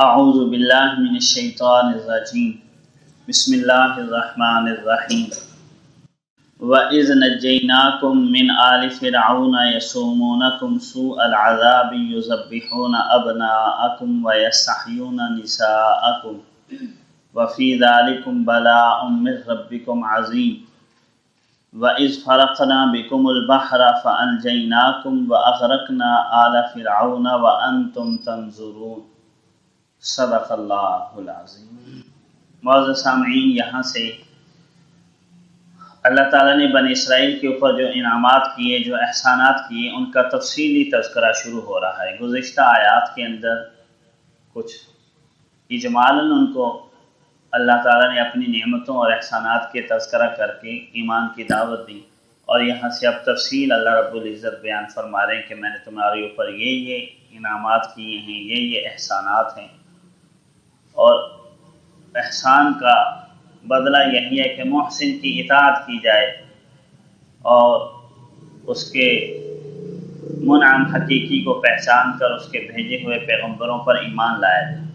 اعوذ باللہ من الشیطان الرجیم بسم اللہ الرحمن الرحیم وَإِذْ نَجَّيْنَاكُم مِّنْ آلِ فِرْعَوْنَ يَسُومُونَكُمْ سُوءَ الْعَذَابِ يُذَبِّحُونَ أَبْنَاءَكُمْ وَيَسْتَحْيُونَ نِسَاءَكُمْ وَفِي ذَلِكُمْ بَلَاءٌ مِّن رَّبِّكُمْ عَظِيمٌ وَإِذْ فَرَقْنَا بِكُمُ الْبَحْرَ فَأَنجَيْنَاكُمْ وَأَغْرَقْنَا آلَ فِرْعَوْنَ وَأَنتُمْ تَنظُرُونَ صدق اللہ العظیم۔ معزز سامعین، یہاں سے اللہ تعالیٰ نے بنی اسرائیل کے اوپر جو انعامات کیے، جو احسانات کیے، ان کا تفصیلی تذکرہ شروع ہو رہا ہے۔ گزشتہ آیات کے اندر کچھ اجمالاً ان کو اللہ تعالیٰ نے اپنی نعمتوں اور احسانات کے تذکرہ کر کے ایمان کی دعوت دی، اور یہاں سے اب تفصیل اللہ رب العزت بیان فرما رہے ہیں کہ میں نے تمہارے اوپر یہ انعامات کیے ہیں، یہ احسانات ہیں، اور احسان کا بدلہ یہی ہے کہ محسن کی اطاعت کی جائے اور اس کے منعم حقیقی کو پہچان کر اس کے بھیجے ہوئے پیغمبروں پر ایمان لایا جائے۔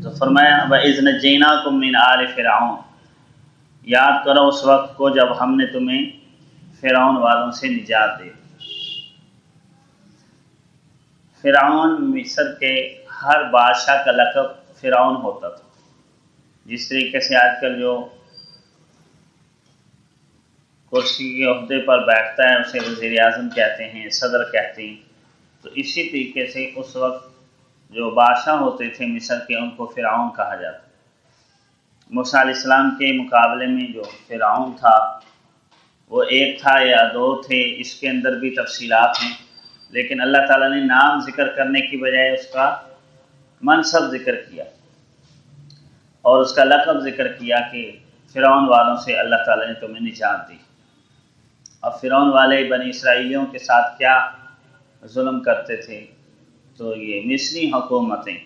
تو فرمایا وَإِذْ نَجَّيْنَاكُم مِّنْ آلِ فِرْعَوْنَ، یاد کرو اس وقت کو جب ہم نے تمہیں فرعون والوں سے نجات دی۔ فرعون مصر کے ہر بادشاہ کا لقب فرعون ہوتا تھا، جس طریقے سے آج کل جو کرسی کے عہدے پر بیٹھتا ہے اسے وزیر اعظم کہتے ہیں، صدر کہتے ہیں، تو اسی طریقے سے اس وقت جو بادشاہ ہوتے تھے مصر کے ان کو فرعون کہا جاتا۔ موسیٰ علیہ السلام کے مقابلے میں جو فرعون تھا وہ ایک تھا یا دو تھے، اس کے اندر بھی تفصیلات ہیں، لیکن اللہ تعالیٰ نے نام ذکر کرنے کی بجائے اس کا منصب ذکر کیا اور اس کا لقب ذکر کیا کہ فرعون والوں سے اللہ تعالیٰ نے تمہیں نجات دی۔ اب فرعون والے بنی اسرائیلیوں کے ساتھ کیا ظلم کرتے تھے؟ تو یہ مصری حکومتیں،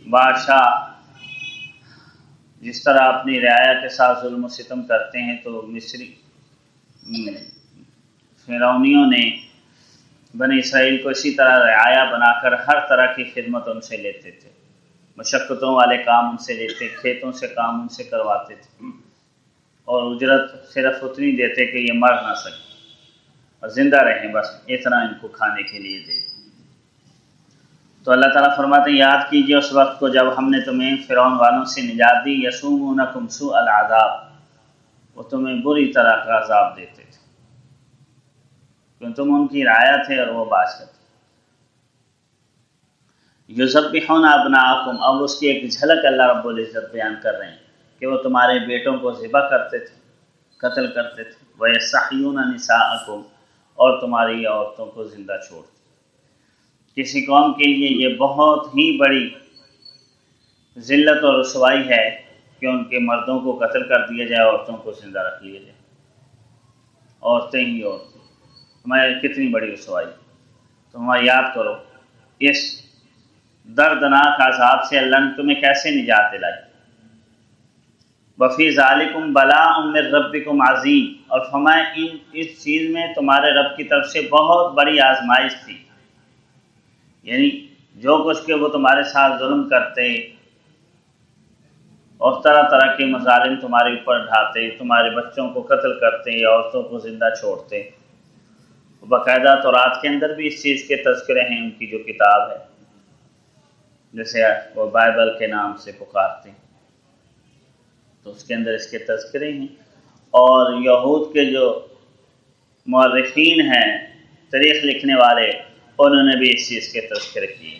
بادشاہ جس طرح اپنی رعایا کے ساتھ ظلم و ستم کرتے ہیں، تو مصری فرعونیوں نے بنی اسرائیل کو اسی طرح رعایا بنا کر ہر طرح کی خدمت ان سے لیتے تھے، مشقتوں والے کام ان سے لیتے، کھیتوں سے کام ان سے کرواتے تھے، اور اجرت صرف اتنی دیتے کہ یہ مر نہ سکے اور زندہ رہیں، بس اتنا ان کو کھانے کے لیے دے۔ تو اللہ تعالیٰ فرماتے ہیں یاد کیجئے اس وقت کو جب ہم نے تمہیں فرعون والوں سے نجات دی، یسومونکم سوء العذاب، وہ تمہیں بری طرح کا عذاب دیتے تھے کیونکہ تم ان کی رعایا تھے اور وہ بادشاہ تھے۔ یذبحون ابناءکم، اب اس کی ایک جھلک اللہ رب العزت بیان کر رہے ہیں کہ وہ تمہارے بیٹوں کو ذبح کرتے تھے، قتل کرتے تھے، وَيَسْتَحْيُونَ نِسَاءَكُمْ، اور تمہاری عورتوں کو زندہ چھوڑتے۔ کسی قوم کے لیے یہ بہت ہی بڑی ذلت اور رسوائی ہے کہ ان کے مردوں کو قتل کر دیا جائے، عورتوں کو زندہ رکھ لیا جائے، عورتیں ہی عورتیں، ہمارے کتنی بڑی رسوائی۔ تو ہمارا یاد کرو اس دردناک عذاب سے اللہ نے تمہیں کیسے نجات دلائی۔ وَفِي ذَلِكُمْ بَلَاءٌ مِّن رَّبِّكُمْ عَظِيمٌ، اور فرمایا اس چیز میں تمہارے رب کی طرف سے بہت بڑی آزمائش تھی، یعنی جو کچھ کہ وہ تمہارے ساتھ ظلم کرتے اور طرح طرح کے مظالم تمہارے اوپر ڈھاتے، تمہارے بچوں کو قتل کرتے، عورتوں کو زندہ چھوڑتے، باقاعدہ تورات کے اندر بھی اس چیز کے تذکرے ہیں، ان کی جو کتاب ہے جیسے وہ بائبل کے نام سے پکارتے ہیں، تو اس کے اندر اس کے تذکرے ہیں، اور یہود کے جو مورخین ہیں، تاریخ لکھنے والے، انہوں نے بھی اس چیز کے تذکرے کیے۔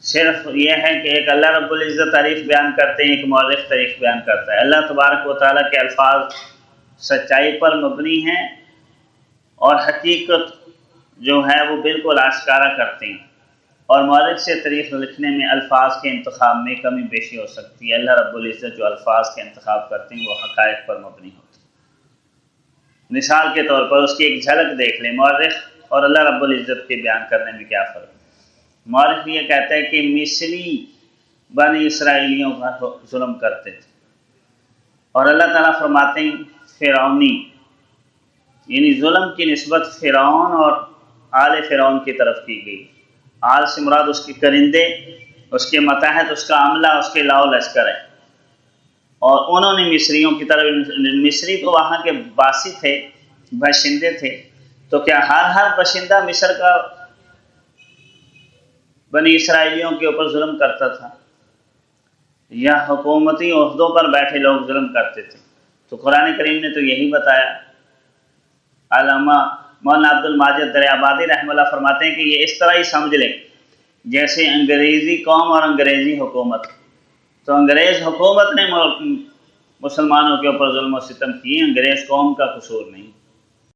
صرف یہ ہے کہ ایک اللہ رب العزت تعریف بیان کرتے ہیں، ایک مورخ تعریف بیان کرتا ہے۔ اللہ تبارک و تعالیٰ کے الفاظ سچائی پر مبنی ہیں اور حقیقت جو ہے وہ بالکل آشکارا کرتے ہیں، اور مورخ سے تاریخ لکھنے میں الفاظ کے انتخاب میں کمی بیشی ہو سکتی ہے۔ اللہ رب العزت جو الفاظ کے انتخاب کرتے ہیں وہ حقائق پر مبنی ہوتے ہیں۔ مثال کے طور پر اس کی ایک جھلک دیکھ لیں، مورخ اور اللہ رب العزت کے بیان کرنے میں کیا فرق ہے۔ مورخ یہ کہتا ہے کہ مصری بنی اسرائیلیوں پر ظلم کرتے تھے، اور اللہ تعالیٰ فرماتے ہیں فرعونی، یعنی ظلم کی نسبت فرعون اور آل فرعون کی طرف کی گئی، آل سے مراد اس کے کرندے، اس کے متاحت، اس کا عملہ، اس کے لاؤ لشکر ہے۔ اور انہوں نے مصریوں کی طرف، مصری تو وہاں کے باسی تھے، باشندے تھے، تو کیا ہر باشندہ مصر کا بنی اسرائیلیوں کے اوپر ظلم کرتا تھا، یا حکومتی عہدوں پر بیٹھے لوگ ظلم کرتے تھے؟ تو قرآن کریم نے تو یہی بتایا۔ علامہ مولانا عبد الماجد دریابادی رحمہ اللہ فرماتے ہیں کہ یہ اس طرح ہی سمجھ لیں جیسے انگریزی قوم اور انگریزی حکومت، تو انگریز حکومت نے مسلمانوں کے اوپر ظلم و ستم کیے، انگریز قوم کا قصور نہیں۔